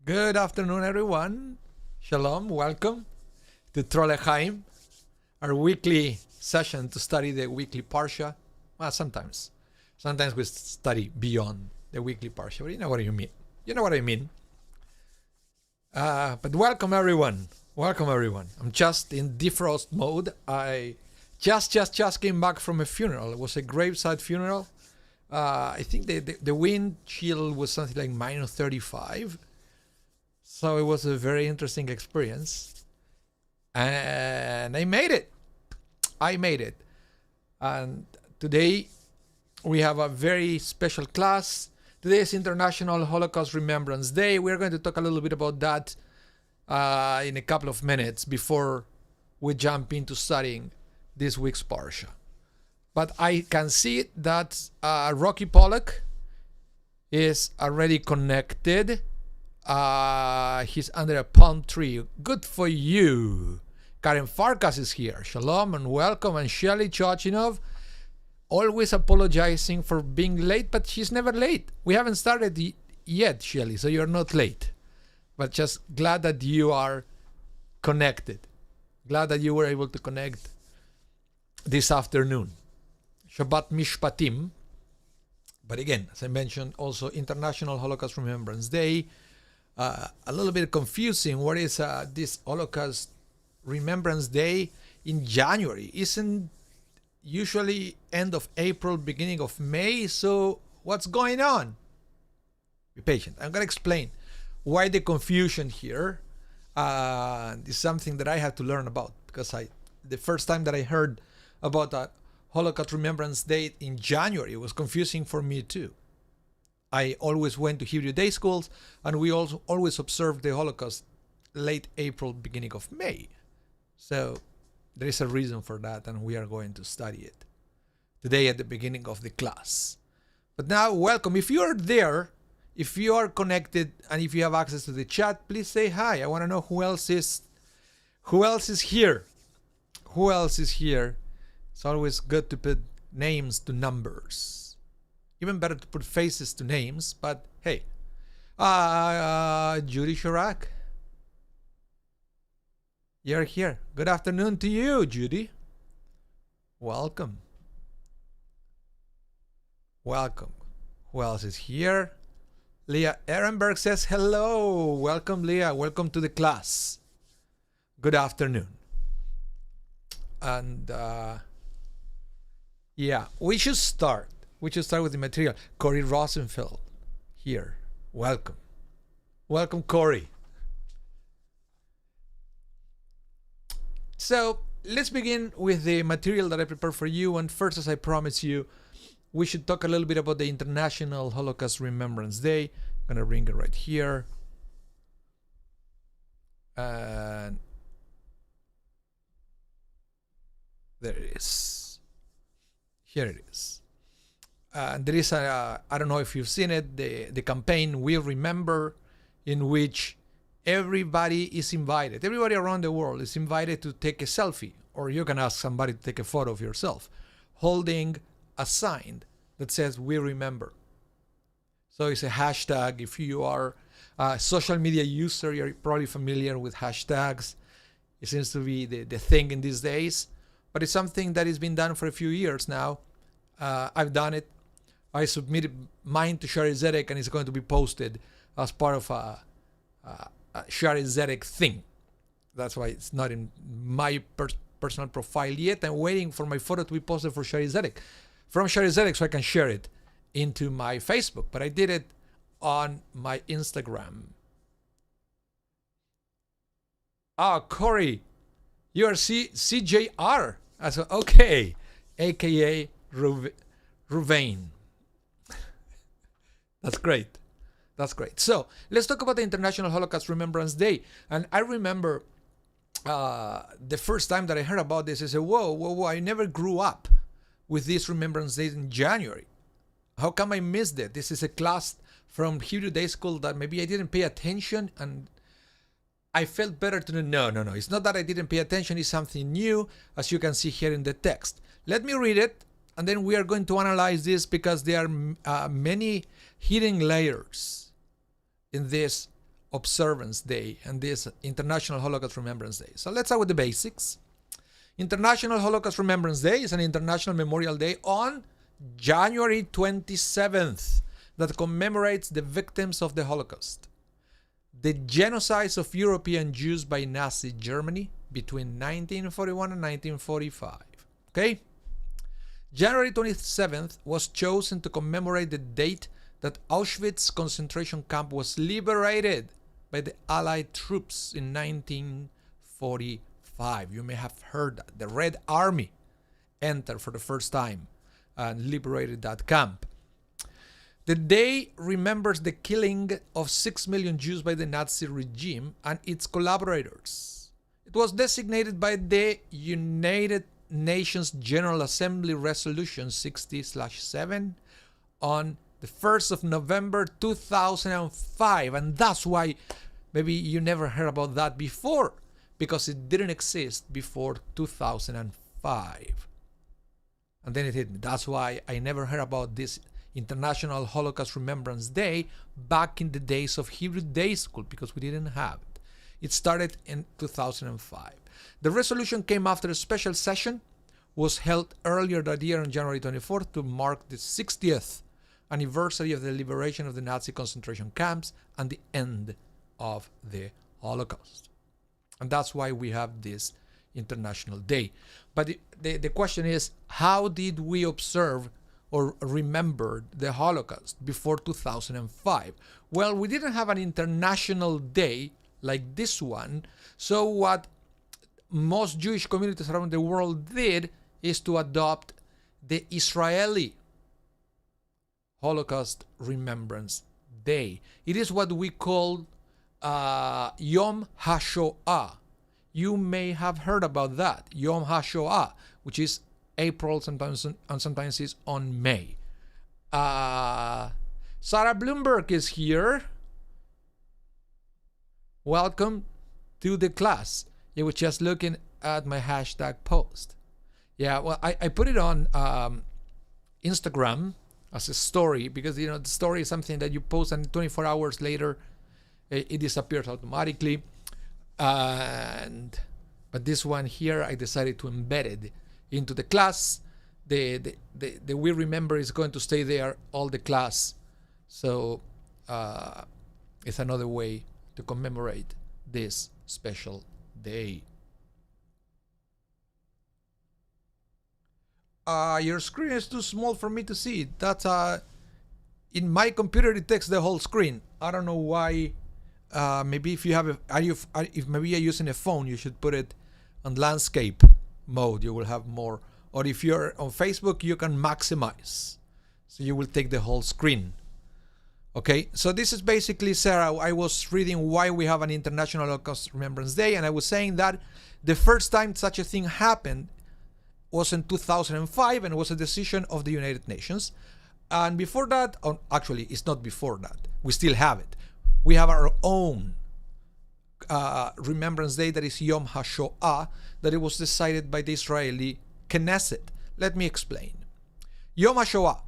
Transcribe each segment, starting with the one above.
Good afternoon, everyone. Shalom, welcome to Trolechaim, our weekly session to study the weekly Parsha. Well, sometimes we study beyond the weekly Parsha, but you know what I mean. You know what I mean. But welcome, everyone. Welcome, everyone. I'm just in defrost mode. I just came back from a funeral. It was a graveside funeral. I think the wind chill was something like minus 35. So it was a very interesting experience. And I made it. And today we have a very special class. Today is International Holocaust Remembrance Day. We're going to talk a little bit about that in a couple of minutes before we jump into studying this week's Parsha. But I can see that Rocky Pollock is already connected. He's under a palm tree. Good for you. Karen Farkas is here. Shalom and welcome. And Shelly Chochinov, always apologizing for being late, but she's never late. We haven't started yet, Shelly, so you're not late. But just glad that you are connected. Glad that you were able to connect this afternoon. Shabbat Mishpatim. But again, as I mentioned, also International Holocaust Remembrance Day. A little bit confusing. What is this Holocaust Remembrance Day in January? Isn't usually end of April, beginning of May? So what's going on? Be patient. I'm going to explain why the confusion here is something that I had to learn about, because the first time that I heard about that Holocaust Remembrance Day in January, it was confusing for me too. I always went to Hebrew day schools, and we also always observed the Holocaust late April, beginning of May. So there is a reason for that, and we are going to study it today at the beginning of the class. But now, welcome. If you are there, if you are connected, and if you have access to the chat, please say hi. I want to know who else is here. Who else is here? It's always good to put names to numbers. Even better to put faces to names, but hey. Judy Chirac. You're here. Good afternoon to you, Judy. Welcome. Welcome. Who else is here? Leah Ehrenberg says hello. Welcome, Leah. Welcome to the class. Good afternoon. And yeah, we should start. We should start with the material. Corey Rosenfeld here. Welcome. Welcome, Corey. So let's begin with the material that I prepared for you. And first, as I promised you, we should talk a little bit about the International Holocaust Remembrance Day. I'm going to bring it right here. And there it is. Here it is. There is I don't know if you've seen it, the campaign We Remember, in which everybody is invited. Everybody around the world is invited to take a selfie, or you can ask somebody to take a photo of yourself, holding a sign that says We Remember. So it's a hashtag. If you are a social media user, you're probably familiar with hashtags. It seems to be the thing in these days, but it's something that has been done for a few years now. I've done it. I submitted mine to Shari Zedek, and it's going to be posted as part of a Shari Zedek thing. That's why it's not in my personal profile yet. I'm waiting for my photo to be posted for Shari Zedek, from Shari Zedek, so I can share it into my Facebook. But I did it on my Instagram. Corey, you are CJR. Okay, aka Ruvain. That's great. That's great. So let's talk about the International Holocaust Remembrance Day. And I remember the first time that I heard about this, I said, whoa, I never grew up with this Remembrance Day in January. How come I missed it? This is a class from Hebrew Day School that maybe I didn't pay attention, and I felt better to know. No. It's not that I didn't pay attention. It's something new, as you can see here in the text. Let me read it, and then we are going to analyze this, because there are many hidden layers in this Observance Day and this International Holocaust Remembrance Day. So let's start with the basics. International Holocaust Remembrance Day is an international memorial day on January 27th that commemorates the victims of the Holocaust, the genocides of European Jews by Nazi Germany between 1941 and 1945. Okay? January 27th was chosen to commemorate the date that Auschwitz concentration camp was liberated by the Allied troops in 1945. You may have heard that. The Red Army entered for the first time and liberated that camp. The day remembers the killing of 6 million Jews by the Nazi regime and its collaborators. It was designated by the United Nations General Assembly Resolution 60/7 on the 1st of November 2005, and that's why maybe you never heard about that before, because it didn't exist before 2005. And then it hit me. That's why I never heard about this International Holocaust Remembrance Day back in the days of Hebrew Day School, because we didn't have it. It started in 2005. The resolution came after a special session was held earlier that year on January 24th to mark the 60th anniversary of the liberation of the Nazi concentration camps and the end of the Holocaust. And that's why we have this International Day. But the question is, how did we observe or remember the Holocaust before 2005? Well, we didn't have an international day like this one. So what most Jewish communities around the world did is to adopt the Israeli Holocaust Remembrance Day. It is what we call Yom HaShoah. You may have heard about that, Yom HaShoah, which is April sometimes, and sometimes is on May. Sarah Bloomberg is here. Welcome to the class. You were just looking at my hashtag post. Yeah, well, I put it on Instagram as a story because, you know, the story is something that you post and 24 hours later it disappears automatically. But this one here, I decided to embed it into the class. The We Remember is going to stay there all the class. So it's another way to commemorate this special day. Your screen is too small for me to see. That's in my computer it takes the whole screen. I don't know why. Maybe if you have if maybe you're using a phone, you should put it on landscape mode. You will have more. Or if you're on Facebook, you can maximize, so you will take the whole screen. Okay, so this is basically, Sarah, I was reading why we have an International Holocaust Remembrance Day, and I was saying that the first time such a thing happened was in 2005, and it was a decision of the United Nations. And before that, actually, it's not before that. We still have it. We have our own Remembrance Day, that is Yom HaShoah, that it was decided by the Israeli Knesset. Let me explain. Yom HaShoah.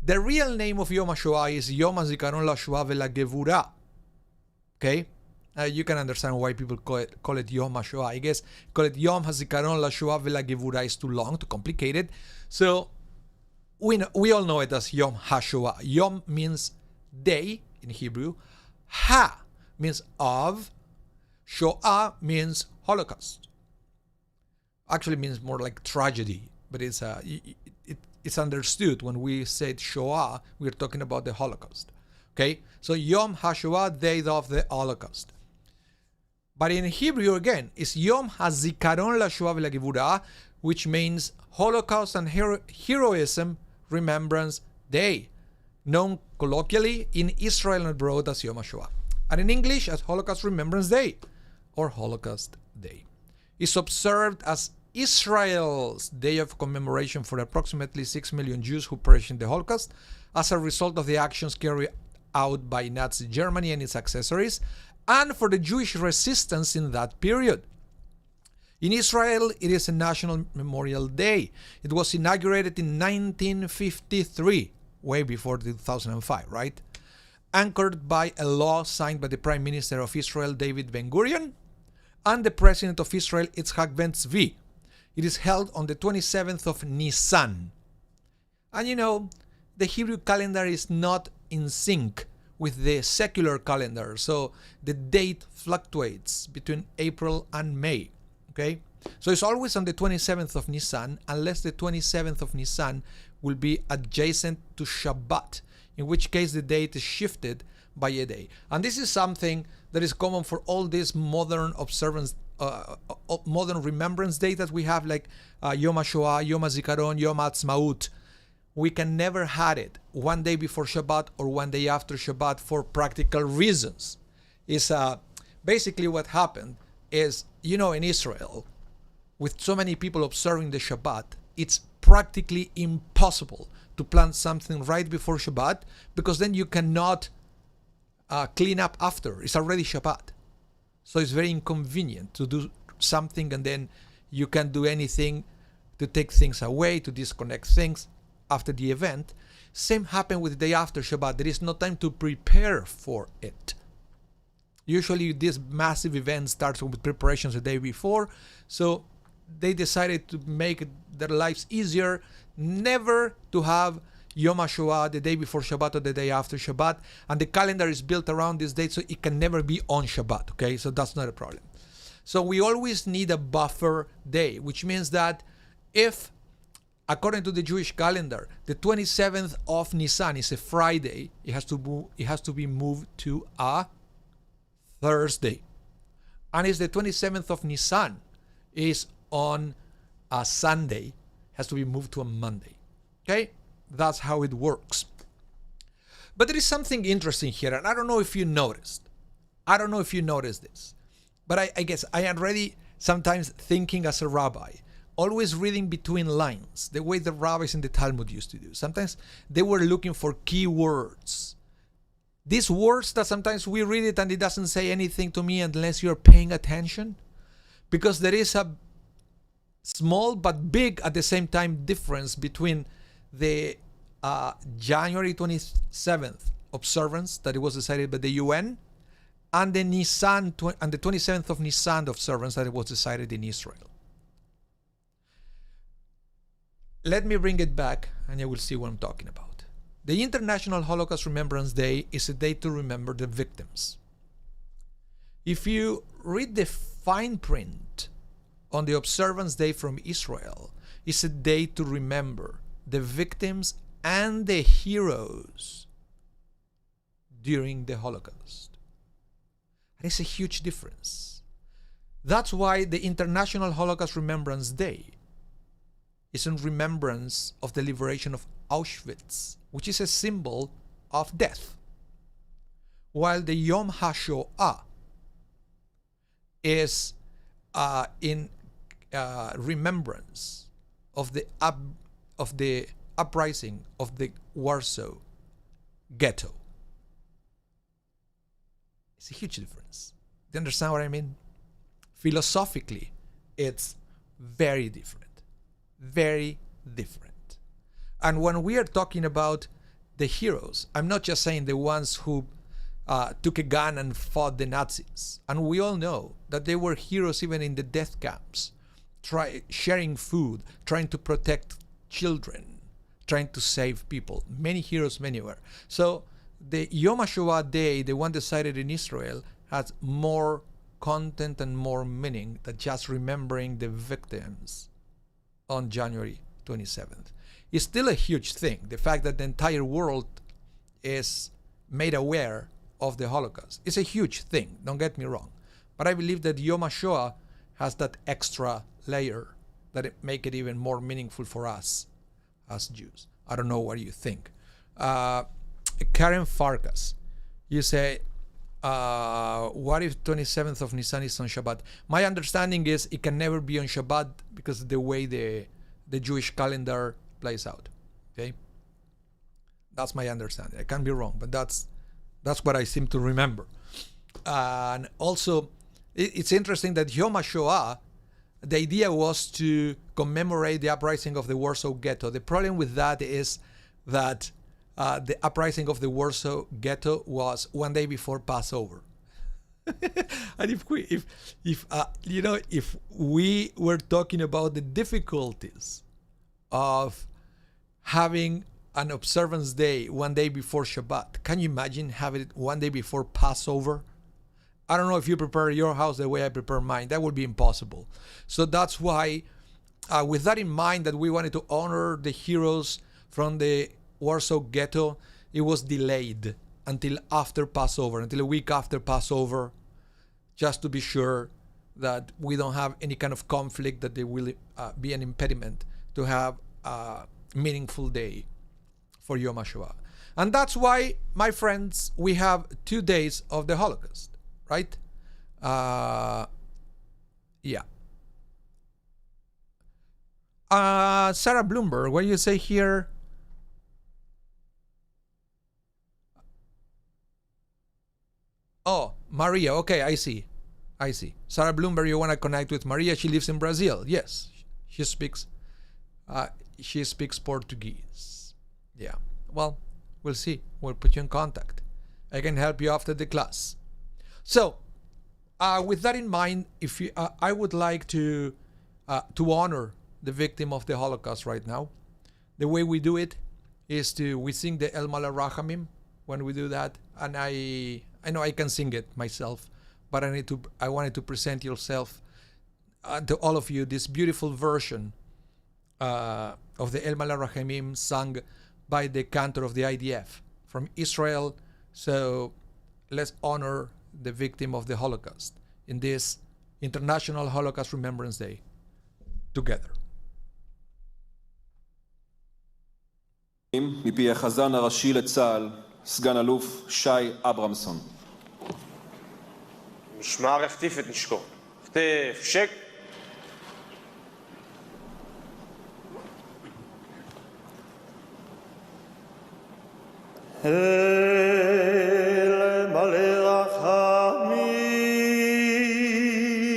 The real name of Yom HaShoah is Yom HaZikaron LaShoah VeLaGevura. Okay? You can understand why people call it Yom HaShoah. I guess call it Yom HaZikaron LaShoah VeLaGevura is too long, too complicated. So we all know it as Yom HaShoah. Yom means day in Hebrew. Ha means of. Shoah means Holocaust. Actually means more like tragedy, but it's understood when we said Shoah, we're talking about the Holocaust. Okay, so Yom HaShoah, day of the Holocaust. But in Hebrew again, it's Yom HaZikaron LaShoah VeLaGevura, which means Holocaust and Heroism Remembrance Day, known colloquially in Israel and abroad as Yom HaShoah, and in English as Holocaust Remembrance Day or Holocaust Day. It's observed as Israel's day of commemoration for approximately 6 million Jews who perished in the Holocaust as a result of the actions carried out by Nazi Germany and its accessories, and for the Jewish resistance in that period. In Israel, it is a national memorial day. It was inaugurated in 1953, way before 2005, right? anchored by a law signed by the Prime Minister of Israel, David Ben-Gurion, and the President of Israel, Yitzhak Ben-Zvi. It is held on the 27th of Nisan. And you know, the Hebrew calendar is not in sync with the secular calendar, so the date fluctuates between April and May, okay? So it's always on the 27th of Nisan, unless the 27th of Nisan will be adjacent to Shabbat, in which case the date is shifted by a day. And this is something that is common for all these modern observance, modern remembrance days that we have, like Yom HaShoah, Yom HaZikaron, Yom HaAtzmaut. We can never have it one day before Shabbat or one day after Shabbat for practical reasons. It's basically what happened is, you know, in Israel, with so many people observing the Shabbat, it's practically impossible to plan something right before Shabbat, because then you cannot clean up after. It's already Shabbat. So it's very inconvenient to do something and then you can't do anything to take things away, to disconnect things after the event. Same happened with the day after Shabbat. There is no time to prepare for it. Usually this massive event starts with preparations the day before, so they decided to make their lives easier, never to have Yom HaShoah the day before Shabbat or the day after Shabbat, and the calendar is built around this date, so it can never be on Shabbat, okay? So that's not a problem. So we always need a buffer day, which means that if, according to the Jewish calendar, the 27th of Nisan is a Friday, it has to be moved to a Thursday. And if the 27th of Nisan is on a Sunday, it has to be moved to a Monday. Okay? That's how it works. But there is something interesting here, and I don't know if you noticed. I don't know if you noticed this. But I guess I am already sometimes thinking as a rabbi, always reading between lines, the way the rabbis in the Talmud used to do. Sometimes they were looking for key words. These words that sometimes we read it and it doesn't say anything to me unless you're paying attention. Because there is a small but big at the same time difference between the January 27th observance that it was decided by the UN and the Nisan and the 27th of Nisan observance that it was decided in Israel. Let me bring it back and you will see what I'm talking about. The International Holocaust Remembrance Day is a day to remember the victims. If you read the fine print on the observance day from Israel, it's a day to remember the victims and the heroes during the Holocaust. And it's a huge difference. That's why the International Holocaust Remembrance Day is in remembrance of the liberation of Auschwitz, which is a symbol of death. While the Yom HaShoah is in remembrance of the uprising of the Warsaw Ghetto. It's a huge difference. Do you understand what I mean? Philosophically, it's very different. Very different. And when we are talking about the heroes, I'm not just saying the ones who took a gun and fought the Nazis. And we all know that they were heroes even in the death camps, sharing food, trying to protect children, trying to save people. Many heroes, anywhere. So the Yom HaShoah Day, the one decided in Israel, has more content and more meaning than just remembering the victims on January 27th. It's still a huge thing, the fact that the entire world is made aware of the Holocaust. It's a huge thing, don't get me wrong. But I believe that Yom HaShoah has that extra layer that it make it even more meaningful for us as Jews. I don't know what you think. Karen Farkas, you say, what if 27th of Nisan is on Shabbat? My understanding is it can never be on Shabbat because of the way the Jewish calendar plays out. Okay, that's my understanding. I can be wrong, but that's what I seem to remember. And also, it's interesting that Yom HaShoah, the idea was to commemorate the uprising of the Warsaw Ghetto. The problem with that is that the uprising of the Warsaw Ghetto was one day before Passover. And if we were talking about the difficulties of having an observance day one day before Shabbat, can you imagine having it one day before Passover? I don't know if you prepare your house the way I prepare mine. That would be impossible. So that's why, with that in mind, that we wanted to honor the heroes from the Warsaw Ghetto, it was delayed until after Passover, until a week after Passover, just to be sure that we don't have any kind of conflict, that there will be an impediment to have a meaningful day for Yom HaShoah. And that's why, my friends, we have 2 days of the Holocaust, right? Yeah. Sarah Bloomberg, what do you say here? Oh, Maria. Okay, I see. Sarah Bloomberg, you want to connect with Maria? She lives in Brazil. Yes, she speaks Portuguese. Yeah. Well, we'll see. We'll put you in contact. I can help you after the class. So, with that in mind, if you, I would like to honor the victim of the Holocaust right now. The way we do it is we sing the El Malach Rachamim when we do that, and I know I can sing it myself, but I wanted to present yourself to all of you this beautiful version of the El Malach Rachamim sung by the cantor of the IDF from Israel. So let's honor the victim of the Holocaust in this International Holocaust Remembrance Day together. מפי החזן הראשי לצה"ל, סגן אלוף שי אברמסון. משמר הפטיף את נשקו. הפטיף, שק. אל מלא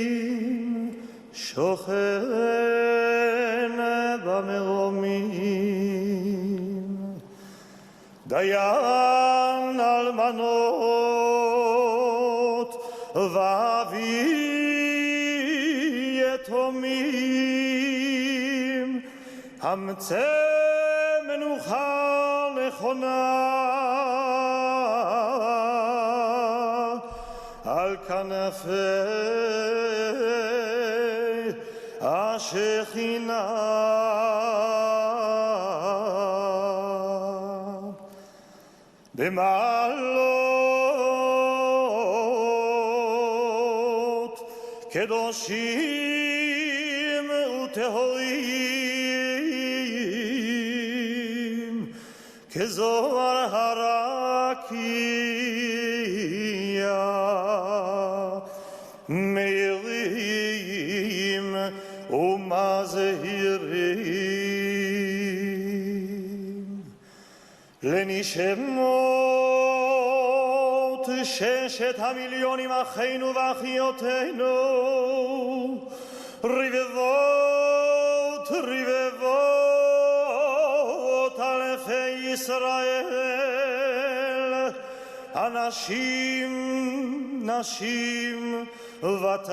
רחמים שוכן במרומים דיין אלמנות ואבי יתומים המצא מנוחה נכונה על כנפי השכינה במעלות קדושים וטהורים כזוהר הרקיע מאירים ומזהירים לנשמות 6 מיליונים אחינו ואחיותינו רבבות רבבות אלפי ישראל אנשים נשים וטף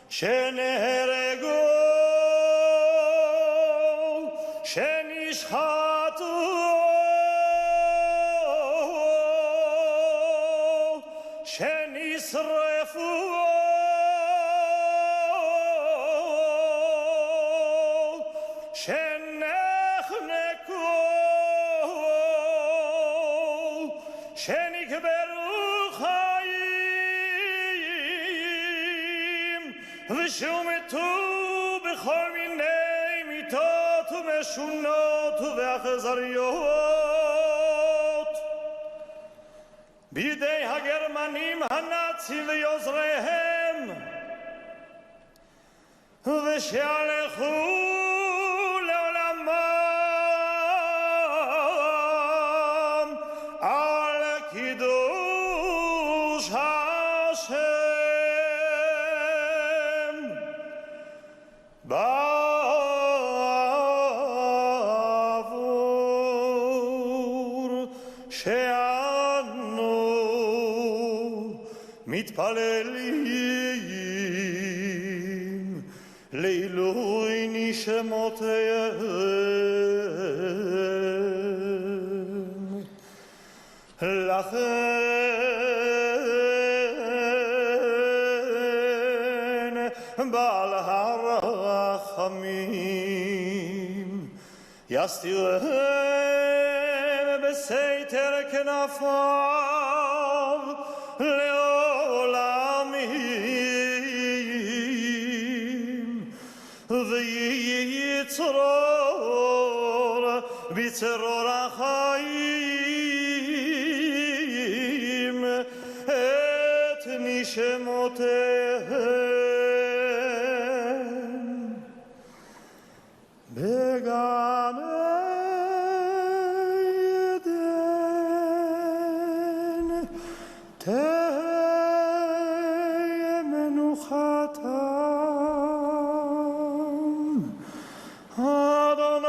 שנהרגו שנשחטו שנשרפו שנחנקו שנקברו חיים ושומטו בכל מיני מיתות ומשונות ואכזריות בידי הגרמנים הנאצים ויוזריהם ושהלכו לעולמם על קידוש השם שאנו מתפללים לעילוי נשמותיהם. לכן בעל הרחמים יסתירם בסתר כנפיו לעולמים, ויצרור בצרור החיים את נשמותיהם בגן עדן תהיה מנוחתם. אדוני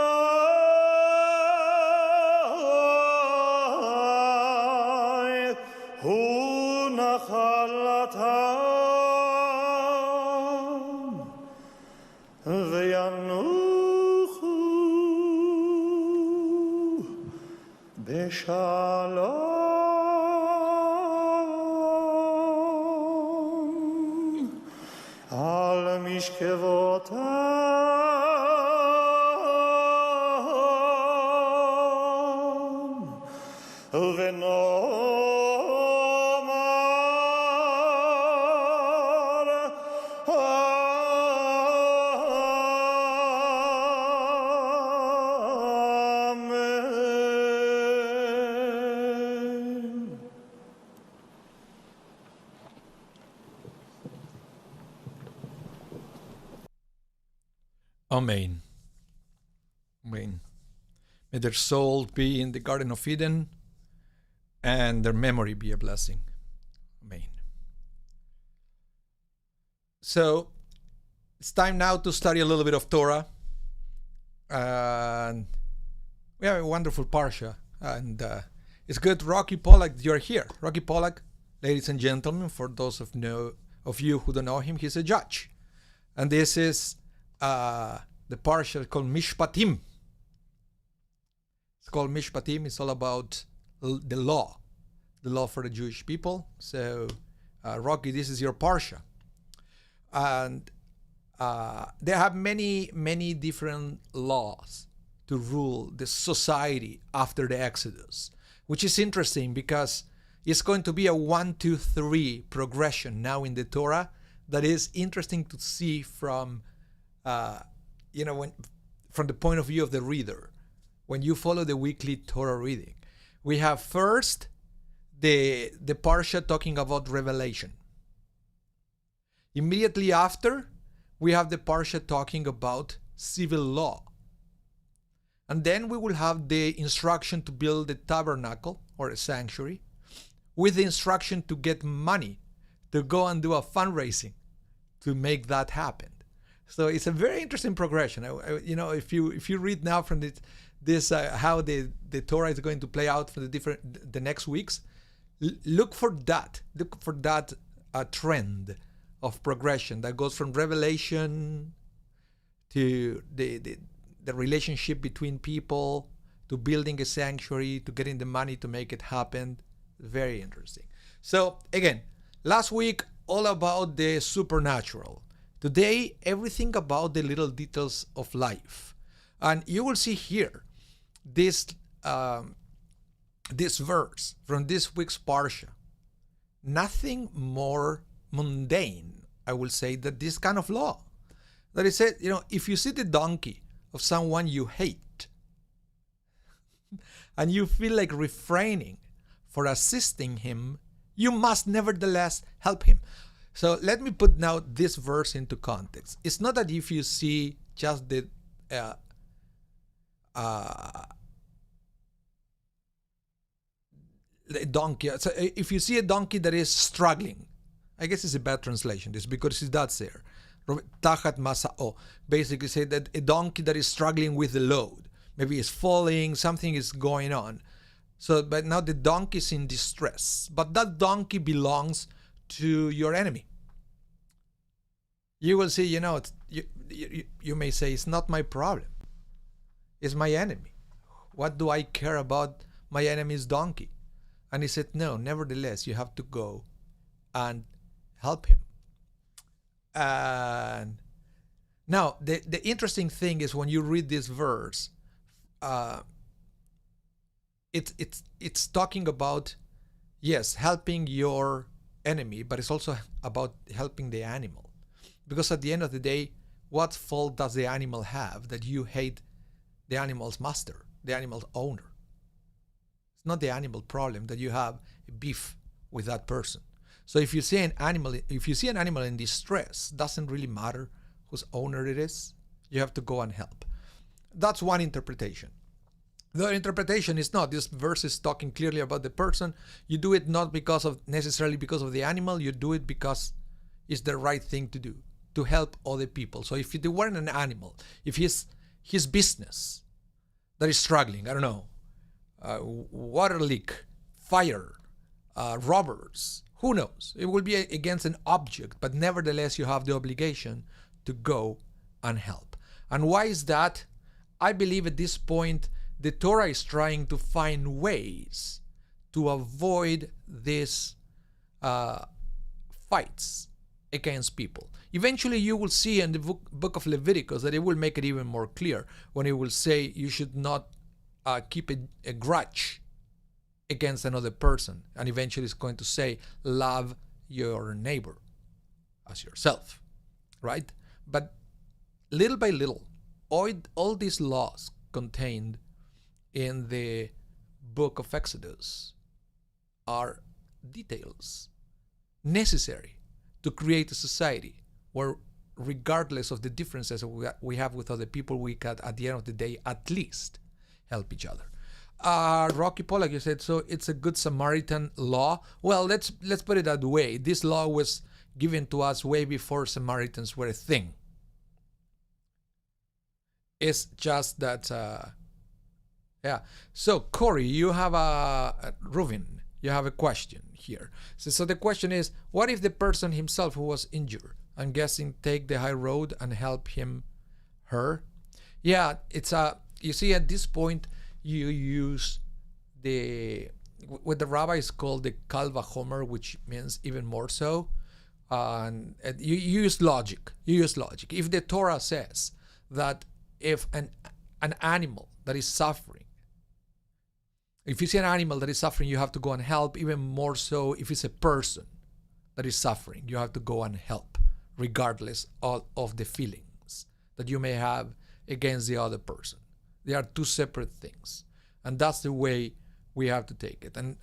הוא נחלתם וינוחו בשלום על משכבותם ונאמר אמן. Amen. Amen. May their soul be in the Garden of Eden and their memory be a blessing. Amen. So it's time now to study a little bit of Torah. And we have a wonderful parsha. And it's good, Rocky Pollack, you're here. Rocky Pollack, ladies and gentlemen, for those of you who don't know him, he's a judge. And this is the parsha called Mishpatim. It's called Mishpatim. It's all about the law for the Jewish people. So, Rocky, this is your parsha. And they have many, many different laws to rule the society after the Exodus, which is interesting because it's going to be a 1, 2, 3 progression now in the Torah that is interesting to see from from the point of view of the reader. When you follow the weekly Torah reading, we have first the parsha talking about revelation. Immediately after, we have the parsha talking about civil law. And then we will have the instruction to build the tabernacle or a sanctuary with the instruction to get money to go and do a fundraising to make that happen. So it's a very interesting progression. If you read now from this how the Torah is going to play out for the next weeks, look for that trend of progression that goes from revelation to the relationship between people, to building a sanctuary, to getting the money to make it happen. Very interesting. So again, last week all about the supernatural. Today, everything about the little details of life. And you will see here this verse from this week's parsha. Nothing more mundane, I will say, than this kind of law. That it said, if you see the donkey of someone you hate, and you feel like refraining for assisting him, you must nevertheless help him. So let me put now this verse into context. It's not that if you see just the donkey, so if you see a donkey that is struggling, I guess it's a bad translation, this because that's there. Tachat masa'o, basically say that a donkey that is struggling with the load, maybe it's falling, something is going on. So, but now the donkey is in distress, but that donkey belongs to your enemy. You will see, you may say, it's not my problem. It's my enemy. What do I care about my enemy's donkey? And he said, no, nevertheless, you have to go and help him. And now, the interesting thing is when you read this verse, it's talking about, yes, helping your enemy, but it's also about helping the animal. Because at the end of the day, what fault does the animal have that you hate the animal's master, the animal's owner? It's not the animal problem that you have a beef with that person. So if you see an animal in distress, doesn't really matter whose owner it is. You have to go and help. That's one interpretation. The interpretation is not, this verse is talking clearly about the person. You do it not necessarily because of the animal. You do it because it's the right thing to do, to help other people. So if you weren't an animal, if his business that is struggling, I don't know, water leak, fire, robbers, who knows? It will be against an object, but nevertheless you have the obligation to go and help. And why is that? I believe at this point the Torah is trying to find ways to avoid these fights against people. Eventually you will see in the book of Leviticus that it will make it even more clear when it will say you should not keep a grudge against another person. And eventually it's going to say, love your neighbor as yourself, right? But little by little, all these laws contained in the book of Exodus are details necessary to create a society where, regardless of the differences we have with other people, we can, at the end of the day, at least help each other. Rocky Pollack, you said, so it's a Good Samaritan law. Well, let's put it that way. This law was given to us way before Samaritans were a thing. It's just that, yeah. So Corey, you have Reuven, you have a question here. So the question is, what if the person himself who was injured, I'm guessing, take the high road and help her? Yeah, it's you see, at this point, you use what the rabbis call the Kal Vachomer, which means even more so. And you use logic. If the Torah says that if an animal that is suffering, if you see an animal that is suffering, you have to go and help. Even more so if it's a person that is suffering, you have to go and help, regardless of the feelings that you may have against the other person. They are two separate things, and that's the way we have to take it. And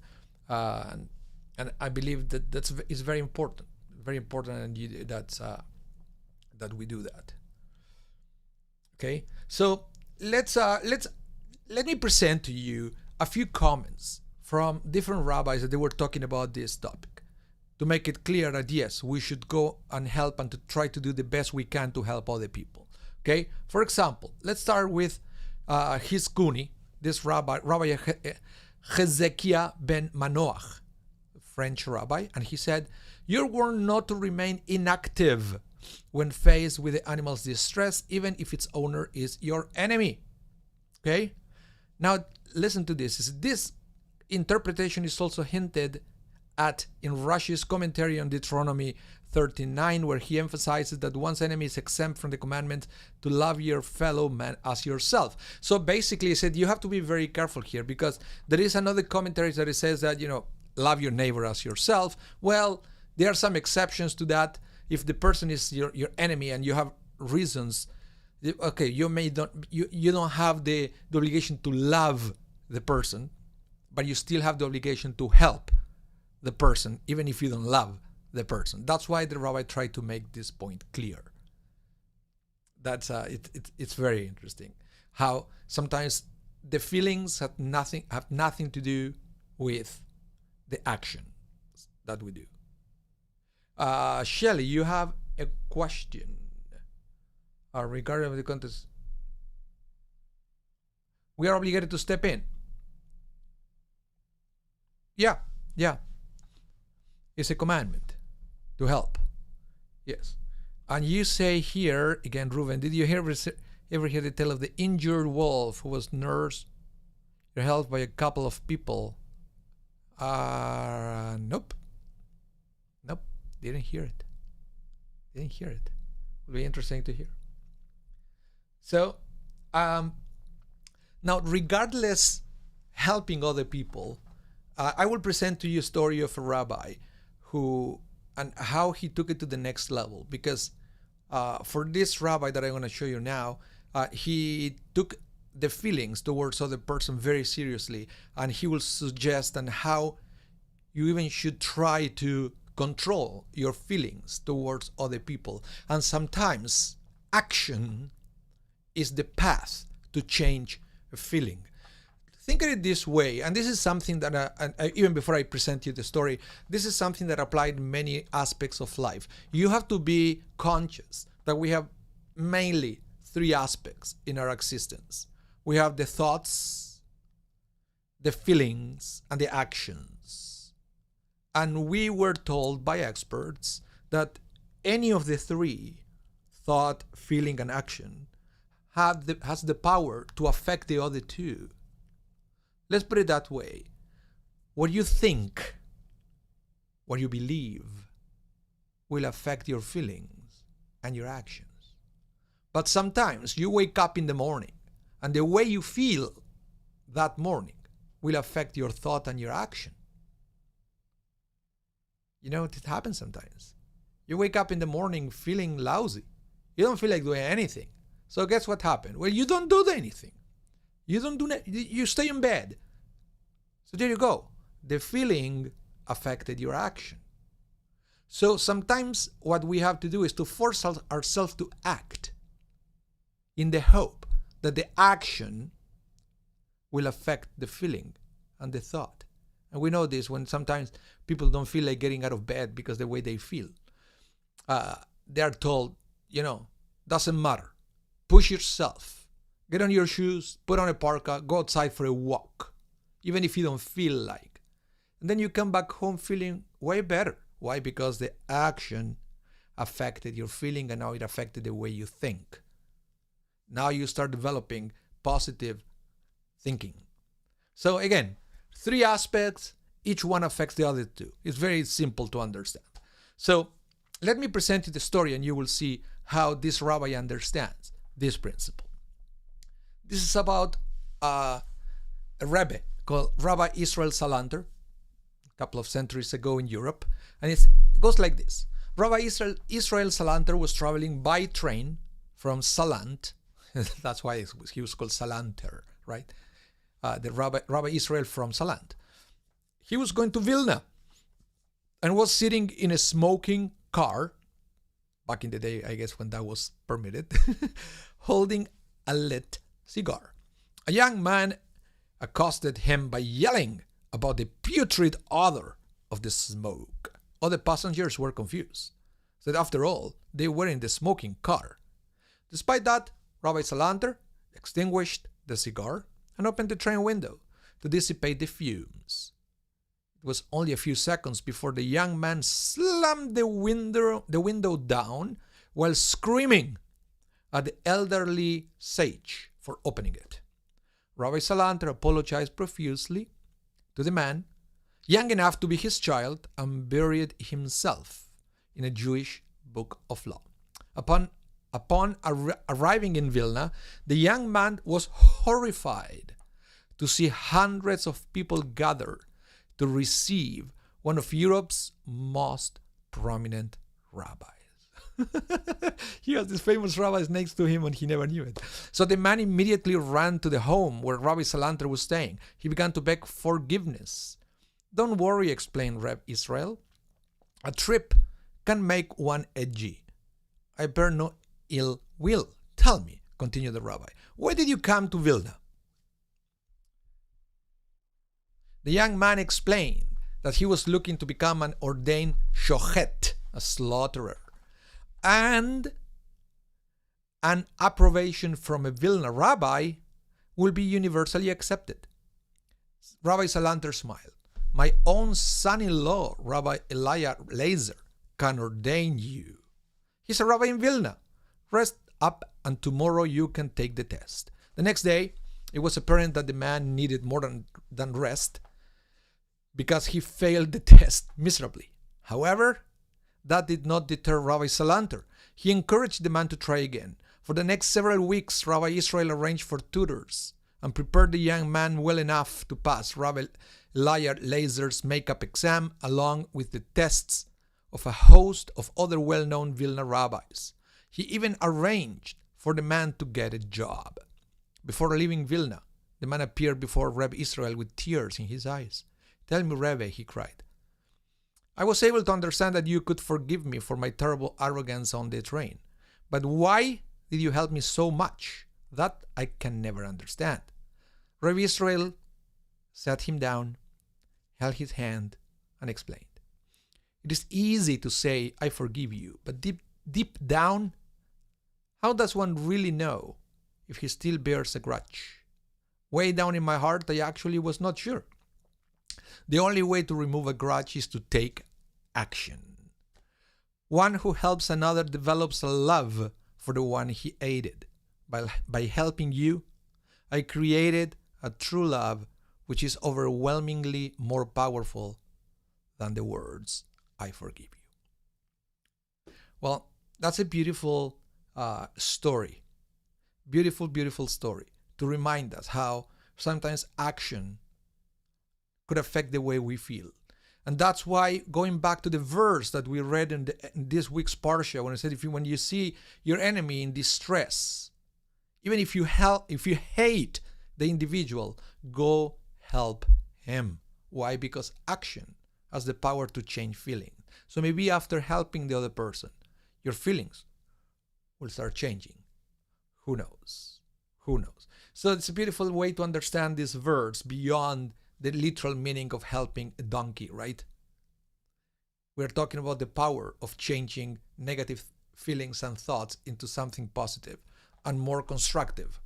I believe that is very important, and that we do that. Okay, so let me present to you a few comments from different rabbis that they were talking about this topic, to make it clear that yes, we should go and help and to try to do the best we can to help other people. Okay, for example, let's start with Hizkuni, this Rabbi Hezekiah ben Manoach, French rabbi, and he said, "You're warned not to remain inactive when faced with the animal's distress, even if its owner is your enemy." Okay? Now, listen to this. This interpretation is also hinted at in Rashi's commentary on Deuteronomy 39, where he emphasizes that one's enemy is exempt from the commandment to love your fellow man as yourself. So basically, he said you have to be very careful here, because there is another commentary that it says that, love your neighbor as yourself. Well, there are some exceptions to that. If the person is your enemy and you have reasons, okay, you don't have the obligation to love the person, but you still have the obligation to help the person, even if you don't love the person. That's why the rabbi tried to make this point clear. That's it's very interesting how sometimes the feelings have nothing to do with the action that we do. Shelley, you have a question regarding the contest. We are obligated to step in. Yeah, yeah. It's a commandment to help. Yes. And you say here, again, Reuven, did you ever hear the tale of the injured wolf who was nursed or helped by a couple of people? Nope. Nope. Didn't hear it. Didn't hear it. Will be interesting to hear. So, now, regardless helping other people, I will present to you a story of a rabbi who and how he took it to the next level. Because for this rabbi that I'm going to show you now, he took the feelings towards other person very seriously, and he will suggest on how you even should try to control your feelings towards other people. And sometimes action is the path to change a feeling. Think of it this way, and this is something that, even before I present you the story, this is something that applied in many aspects of life. You have to be conscious that we have mainly three aspects in our existence. We have the thoughts, the feelings, and the actions. And we were told by experts that any of the three, thought, feeling, and action, has the power to affect the other two. Let's put it that way. What you think, what you believe, will affect your feelings and your actions. But sometimes you wake up in the morning, and the way you feel that morning will affect your thought and your action. You know, it happens sometimes. You wake up in the morning feeling lousy. You don't feel like doing anything. So guess what happened? Well, you don't do anything. You stay in bed. So there you go. The feeling affected your action. So sometimes what we have to do is to force ourselves to act in the hope that the action will affect the feeling and the thought. And we know this when sometimes people don't feel like getting out of bed because the way they feel. They are told, doesn't matter. Push yourself. Get on your shoes, put on a parka, go outside for a walk, even if you don't feel like. And then you come back home feeling way better. Why? Because the action affected your feeling, and now it affected the way you think. Now you start developing positive thinking. So again, three aspects, each one affects the other two. It's very simple to understand. So let me present you the story, and you will see how this rabbi understands this principle. This is about a Rabbi called Rabbi Israel Salanter, a couple of centuries ago in Europe. And it goes like this. Rabbi Israel Salanter was traveling by train from Salant. That's why he was called Salanter, right? The Rabbi Israel from Salant. He was going to Vilna and was sitting in a smoking car, back in the day, I guess, when that was permitted, holding a lit cigar. A young man accosted him by yelling about the putrid odor of the smoke. Other passengers were confused, that after all, they were in the smoking car. Despite that, Rabbi Salanter extinguished the cigar and opened the train window to dissipate the fumes. It was only a few seconds before the young man slammed the window down while screaming at the elderly sage for opening it. Rabbi Salanter apologized profusely to the man, young enough to be his child, and buried himself in a Jewish book of law. Upon arriving in Vilna, the young man was horrified to see hundreds of people gather to receive one of Europe's most prominent rabbis. He has these famous rabbis next to him and he never knew it. So the man immediately ran to the home where Rabbi Salanter was staying. He began to beg forgiveness. Don't worry, explained Reb Israel. A trip can make one edgy. I bear no ill will. Tell me, continued the rabbi, why did you come to Vilna? The young man explained that he was looking to become an ordained shochet, a slaughterer, and an approbation from a Vilna rabbi will be universally accepted. Rabbi Salanter smiled. my own son-in-law, Rabbi Elijah Lazer, can ordain you. He's a rabbi in Vilna. Rest up and tomorrow you can take the test. The next day, it was apparent that the man needed more than rest because he failed the test miserably. However, that did not deter Rabbi Salanter. He encouraged the man to try again. For the next several weeks, Rabbi Israel arranged for tutors and prepared the young man well enough to pass Rabbi Elijah Lazer's makeup exam along with the tests of a host of other well-known Vilna rabbis. He even arranged for the man to get a job. Before leaving Vilna, the man appeared before Rabbi Israel with tears in his eyes. "Tell me, Rebbe," he cried. "I was able to understand that you could forgive me for my terrible arrogance on the train. But why did you help me so much? That I can never understand." Rabbi Israel sat him down, held his hand, and explained. "It is easy to say, 'I forgive you,' but deep down, how does one really know if he still bears a grudge? Way down in my heart, I actually was not sure. The only way to remove a grudge is to take action. One who helps another develops a love for the one he aided. By helping you, I created a true love which is overwhelmingly more powerful than the words, 'I forgive you.'" Well, that's a beautiful story. Beautiful story to remind us how sometimes action could affect the way we feel. And that's why, going back to the verse that we read in this week's Parsha, when it said, when you see your enemy in distress, even if you hate the individual, go help him. Why? Because action has the power to change feeling. So maybe after helping the other person, your feelings will start changing. Who knows? So it's a beautiful way to understand this verse beyond the literal meaning of helping a donkey, right? We're talking about the power of changing negative feelings and thoughts into something positive and more constructive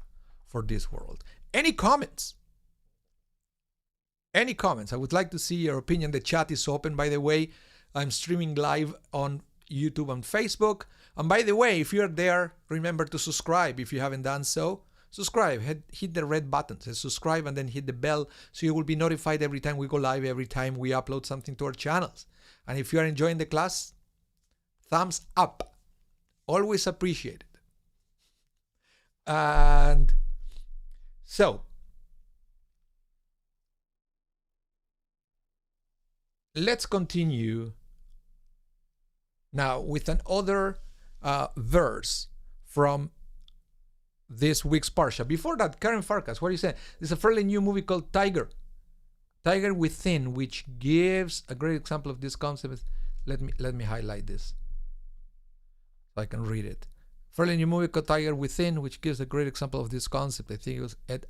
for this world. Any comments? I would like to see your opinion. The chat is open, by the way. I'm streaming live on YouTube and Facebook. And by the way, if you're there, remember to subscribe if you haven't done so. Subscribe, hit the red button, says subscribe, and then hit the bell so you will be notified every time we go live, every time we upload something to our channels. And if you are enjoying the class, thumbs up. Always appreciated. And so, let's continue now with another verse from this week's Parsha. Before that, Karen Farkas, what are you saying? There's a fairly new movie called Tiger Within, which gives a great example of this concept. Let me highlight this so I can read it. Fairly new movie called Tiger Within, which gives a great example of this concept. I think it was Ed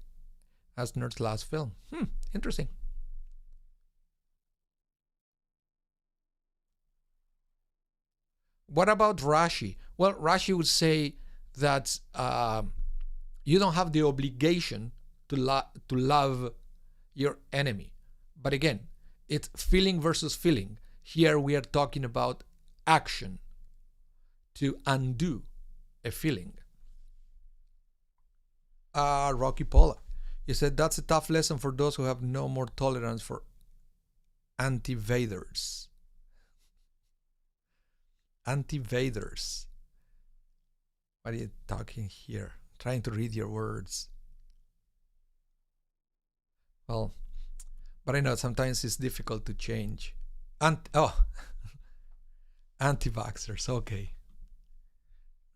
Asner's last film. Interesting. What about Rashi? Well, Rashi would say that you don't have the obligation to love your enemy. But again, it's feeling versus feeling. Here we are talking about action to undo a feeling. Rocky Pollack, he said, that's a tough lesson for those who have no more tolerance for anti-vaders. Anti-vaders. What are you talking here? Trying to read your words. Well, but I know sometimes it's difficult to change. Anti-vaxxers.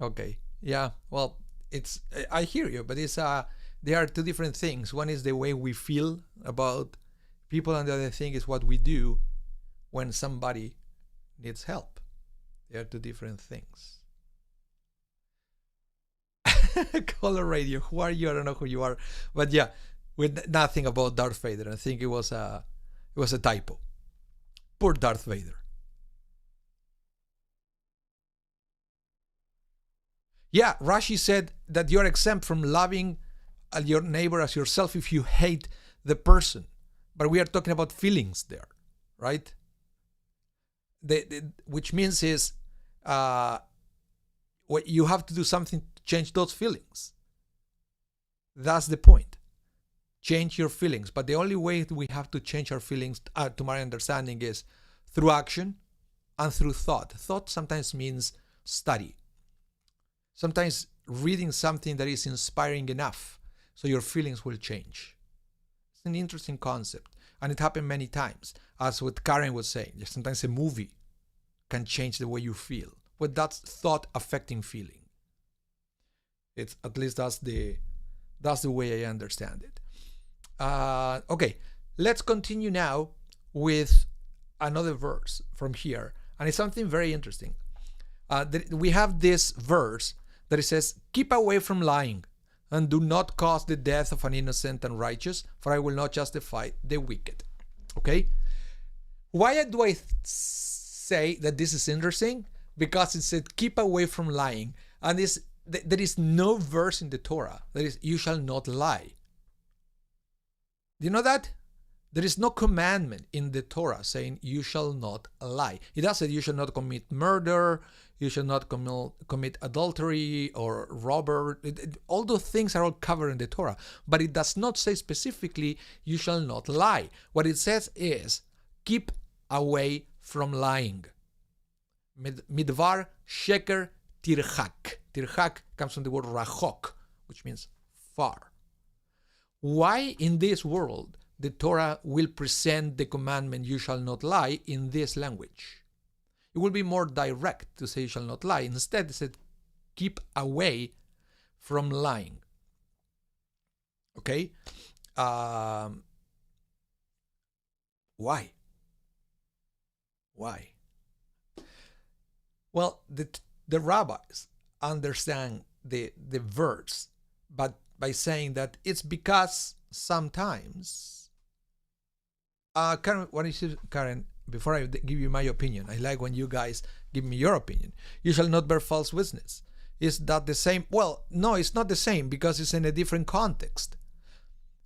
Okay. Yeah. Well, I hear you, but they are two different things. One is the way we feel about people, and the other thing is what we do when somebody needs help. They are two different things. Color Radio, who are you? I don't know who you are, but yeah, with nothing about Darth Vader. I think it was a typo. Poor Darth Vader. Yeah, Rashi said that you're exempt from loving your neighbor as yourself if you hate the person. but we are talking about feelings there, right? Which means is what you have to do something to change those feelings. That's the point. Change your feelings. But the only way we have to change our feelings, to my understanding, is through action and through thought. Thought sometimes means study. Sometimes reading something that is inspiring enough so your feelings will change. It's an interesting concept. And it happened many times. As what Karen was saying, sometimes a movie can change the way you feel. But that's thought affecting feeling. It's at least that's the way I understand it. Okay, let's continue now with another verse from here. And it's something very interesting. We have this verse that it says, "Keep away from lying, and do not cause the death of an innocent and righteous, for I will not justify the wicked." Okay? Why do I say that this is interesting? Because it said, keep away from lying. And there is no verse in the Torah that is, you shall not lie. Do you know that? There is no commandment in the Torah saying you shall not lie. It does say you shall not commit murder, you shall not commit adultery or robbery. All those things are all covered in the Torah. But it does not say specifically you shall not lie. What it says is keep away from lying. Midvar sheker tirchak. Tirchak comes from the word rachok, which means far. Why in this world the Torah will present the commandment you shall not lie in this language? It will be more direct to say you shall not lie. Instead, it said keep away from lying. Okay? Why? Why? Well, the rabbis understand the verse, but by saying that it's because sometimes Karen, what is it, Karen? Before I give you my opinion, I like when you guys give me your opinion. You shall not bear false witness. Is that the same? Well, no, it's not the same because it's in a different context.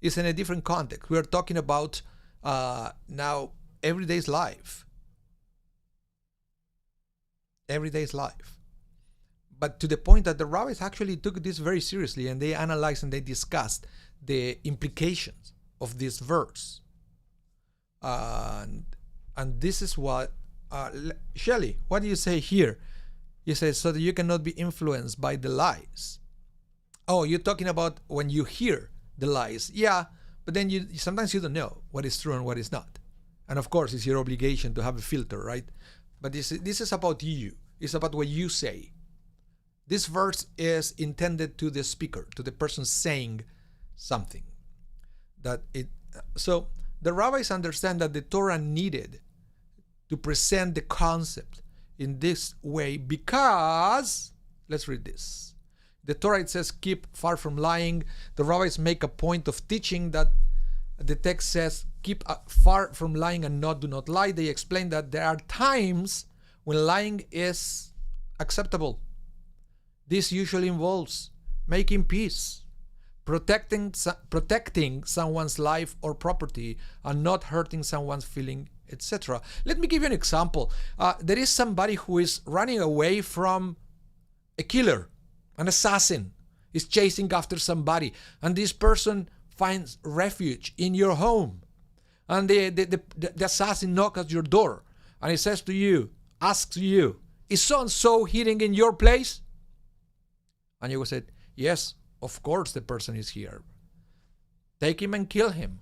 It's in a different context. We are talking about now everyday's life. Everyday's life. But to the point that the rabbis actually took this very seriously and they analyzed and they discussed the implications of this verse. And this is what, Shelley, what do you say here? You say, so that you cannot be influenced by the lies. Oh, you're talking about when you hear the lies. Yeah, but then sometimes you don't know what is true and what is not. And of course, it's your obligation to have a filter, right? But this is about you. It's about what you say. This verse is intended to the speaker, to the person saying something. So the rabbis understand that the Torah needed to present the concept in this way because, let's read this. The Torah, it says, keep far from lying. The rabbis make a point of teaching that the text says, keep far from lying and do not lie. They explain that there are times when lying is acceptable. This usually involves making peace, protecting someone's life or property, and not hurting someone's feeling, etc. Let me give you an example. There is somebody who is running away from a killer, an assassin, is chasing after somebody, and this person finds refuge in your home. And the assassin knocks at your door, and he says to you, asks you, is so-and-so hiding in your place? And you will say, yes, of course the person is here. Take him and kill him.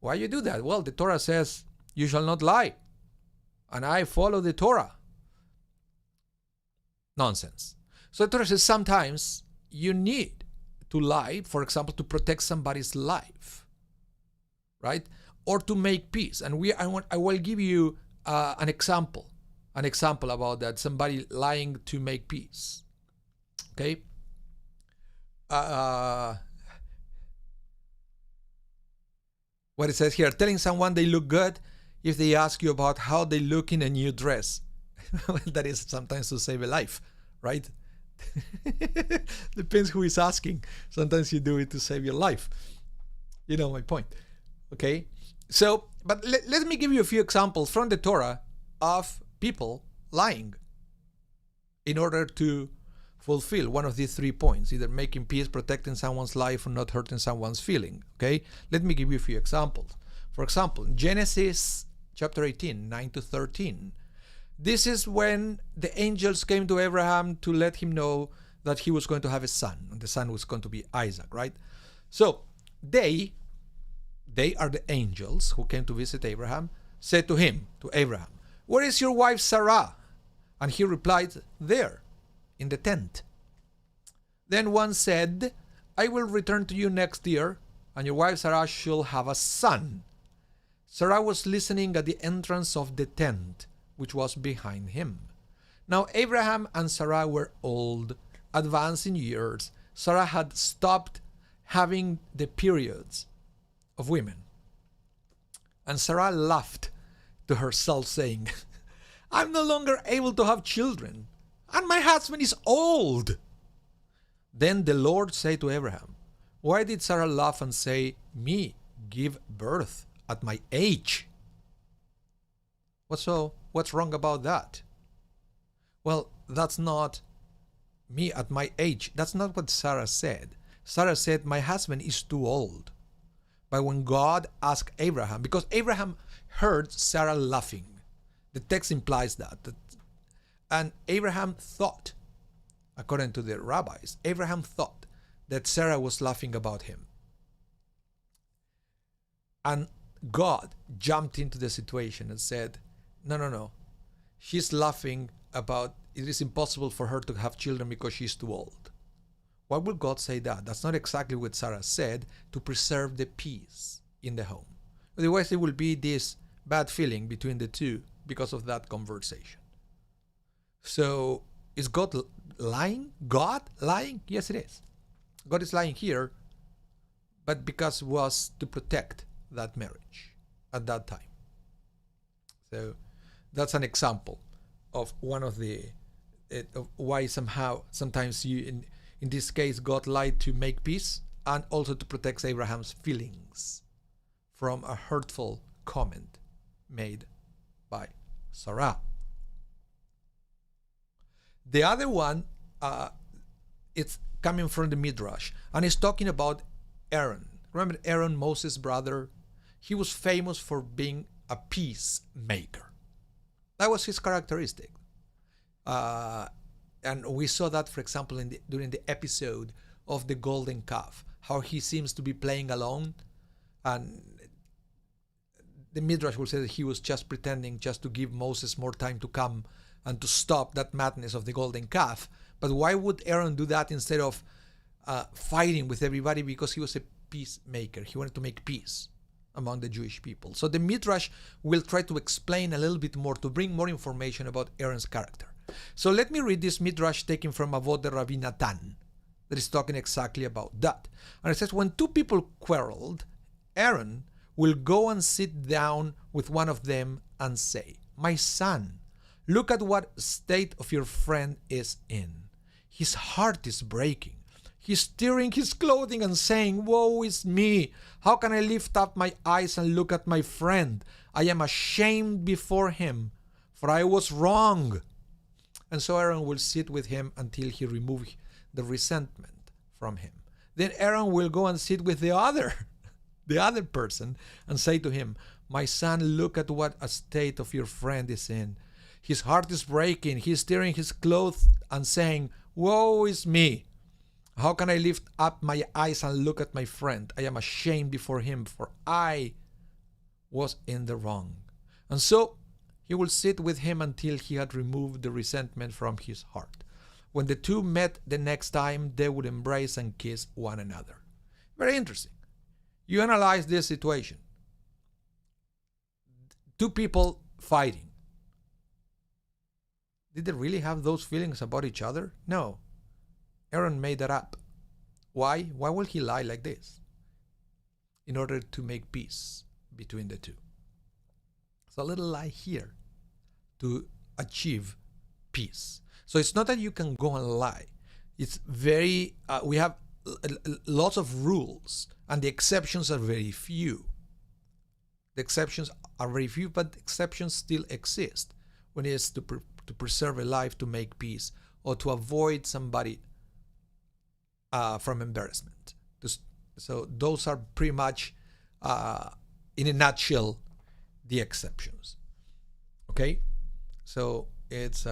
Why you do that? Well, the Torah says, you shall not lie. And I follow the Torah. Nonsense. So the Torah says sometimes you need to lie, for example, to protect somebody's life, right? Or to make peace. And I will give you an example about that, somebody lying to make peace. Okay? What it says here, telling someone they look good if they ask you about how they look in a new dress. Well, that is sometimes to save a life, right? Depends who is asking. Sometimes you do it to save your life. You know my point. Okay? So, but let me give you a few examples from the Torah of people lying in order to fulfill one of these 3 points, either making peace, protecting someone's life, or not hurting someone's feeling. Okay, let me give you a few examples. For example, Genesis chapter 18, 9 to 13. This is when the angels came to Abraham to let him know that he was going to have a son, and the son was going to be Isaac, right? So they are the angels who came to visit Abraham, said to Abraham, "Where is your wife Sarah?" And he replied, "There, in the tent." Then one said, "I will return to you next year, and your wife Sarah shall have a son." Sarah was listening at the entrance of the tent, which was behind him. Now Abraham and Sarah were old, advanced in years. Sarah had stopped having the periods of women. And Sarah laughed to herself, saying, "I'm no longer able to have children, and my husband is old." Then the Lord said to Abraham, "Why did Sarah laugh and say, 'Me give birth at my age'?" What's wrong about that? Well, that's not "me at my age." That's not what Sarah said. Sarah said, "My husband is too old." But when God asked Abraham, because Abraham heard Sarah laughing, the text implies that. And Abraham thought, according to the rabbis, Abraham thought that Sarah was laughing about him. And God jumped into the situation and said, No. She's laughing about it is impossible for her to have children because she's too old. Why would God say that? That's not exactly what Sarah said, to preserve the peace in the home. Otherwise, there will be this bad feeling between the two because of that conversation. So, is God lying? God lying? Yes, it is. God is lying here, but because it was to protect that marriage at that time. So, that's an example of one of the of why sometimes you in this case God lied to make peace and also to protect Abraham's feelings from a hurtful comment made by Sarah. The other one, it's coming from the Midrash, and it's talking about Aaron. Remember Aaron, Moses' brother? He was famous for being a peacemaker. That was his characteristic. And we saw that, for example, during the episode of the golden calf, how he seems to be playing alone. And the Midrash will say that he was just pretending just to give Moses more time to come and to stop that madness of the golden calf. But why would Aaron do that instead of fighting with everybody? Because he was a peacemaker. He wanted to make peace among the Jewish people. So the Midrash will try to explain a little bit more, to bring more information about Aaron's character. So let me read this Midrash taken from Avot de Rabbi Natan that is talking exactly about that. And it says, when two people quarreled, Aaron will go and sit down with one of them and say, "My son, look at what state of your friend is in. His heart is breaking. He's tearing his clothing and saying, 'Woe is me! How can I lift up my eyes and look at my friend? I am ashamed before him, for I was wrong.' And so Aaron will sit with him until he removes the resentment from him. Then Aaron will go and sit with the other person and say to him, 'My son, look at what a state of your friend is in. His heart is breaking. He is tearing his clothes and saying, Woe is me! How can I lift up my eyes and look at my friend? I am ashamed before him, for I was in the wrong.' And so he will sit with him until he had removed the resentment from his heart. When the two met the next time, they would embrace and kiss one another." Very interesting. You analyze this situation. Two people fighting. Did they really have those feelings about each other? No. Aaron made that up. Why? Why will he lie like this? In order to make peace between the two. It's a little lie here to achieve peace. So it's not that you can go and lie. It's very, we have lots of rules, and the exceptions are very few. The exceptions are very few, but exceptions still exist when it is to preserve a life, to make peace, or to avoid somebody from embarrassment. So those are pretty much, in a nutshell, the exceptions. Okay? So it's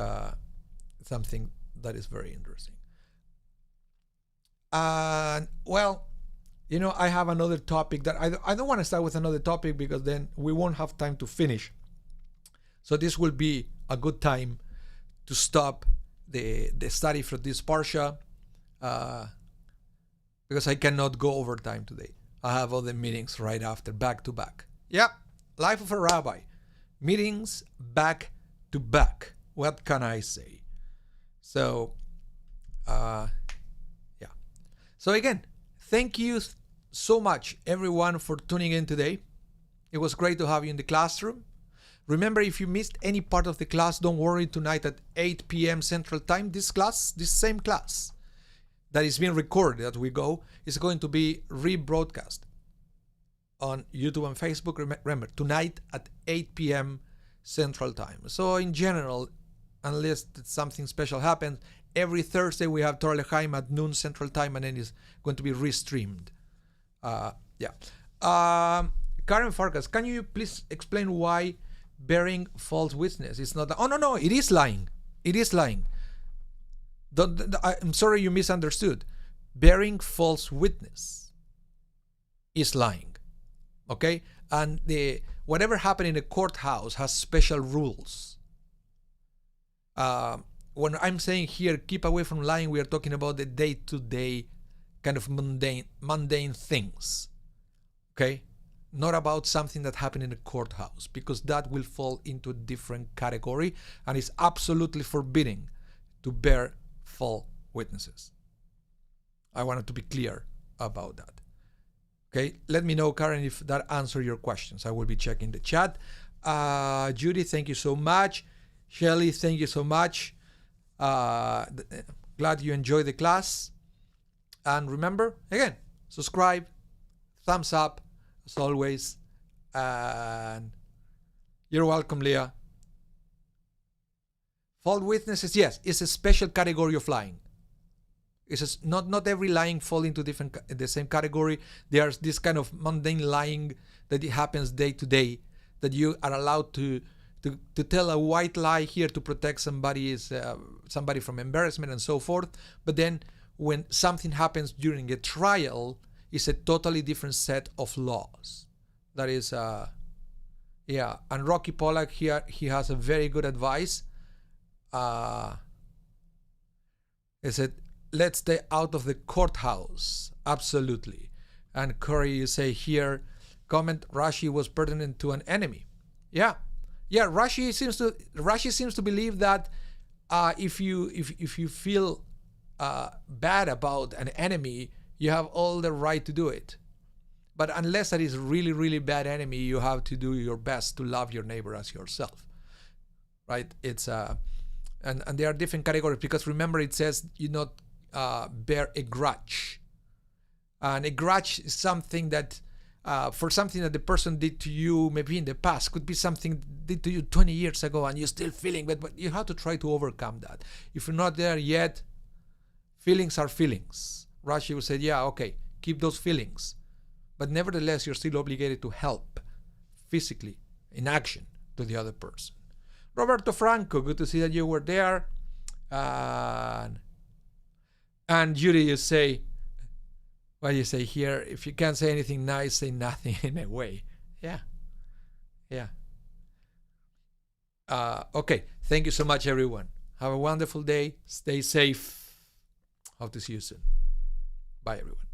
something that is very interesting. Well, I have another topic that I don't want to start with another topic because then we won't have time to finish. So this will be a good time to stop the study for this parsha because I cannot go over time today. I have other meetings right after, back to back. Yeah, life of a rabbi. Meetings back to back. What can I say? So, yeah. So again, thank you so much, everyone, for tuning in today. It was great to have you in the classroom. Remember, if you missed any part of the class, don't worry. Tonight at 8 p.m. Central Time, this same class that is being recorded as we go, is going to be rebroadcast on YouTube and Facebook. Remember, tonight at 8 p.m. Central Time. So in general, unless something special happens, every Thursday we have Torah L'chaim at noon Central Time, and then it's going to be restreamed. Karen Farkas, can you please explain why bearing false witness is not? Oh, no, it is lying. It is lying. I'm sorry you misunderstood. Bearing false witness is lying. Okay? And whatever happened in a courthouse has special rules. When I'm saying here, keep away from lying, we are talking about the day-to-day kind of mundane things. Okay? Not about something that happened in a courthouse, because that will fall into a different category, and it's absolutely forbidden to bear false witnesses. I wanted to be clear about that. Okay, let me know, Karen, if that answered your questions. I will be checking the chat. Judy, thank you so much. Shelly, thank you so much. Glad you enjoyed the class. And remember, again, subscribe, thumbs up, as always. And you're welcome, Leah. False witnesses, yes, it's a special category of lying. It's not every lying falls into the same category. There's this kind of mundane lying that it happens day to day, that you are allowed to tell a white lie here to protect somebody from embarrassment and so forth. But then when something happens during a trial, it's a totally different set of laws. That is, yeah. And Rocky Pollack here, he has a very good advice. He said, let's stay out of the courthouse. Absolutely. And Corey, you say here, comment, Rashi was pertinent to an enemy. Yeah. Rashi seems to believe that if you feel bad about an enemy, you have all the right to do it. But unless that is really, really bad enemy, you have to do your best to love your neighbor as yourself. Right? It's and there are different categories, because remember it says you not bear a grudge. And a grudge is something that for something that the person did to you maybe in the past, could be something did to you 20 years ago and you're still feeling, but you have to try to overcome that. If you're not there yet, feelings are feelings. Rashi would say, yeah, okay, keep those feelings. But nevertheless, you're still obligated to help physically, in action, to the other person. Roberto Franco, good to see that you were there. And Judy, you say, what do you say here? If you can't say anything nice, say nothing in a way. Yeah. Okay, thank you so much, everyone. Have a wonderful day. Stay safe. Hope to see you soon. Bye, everyone.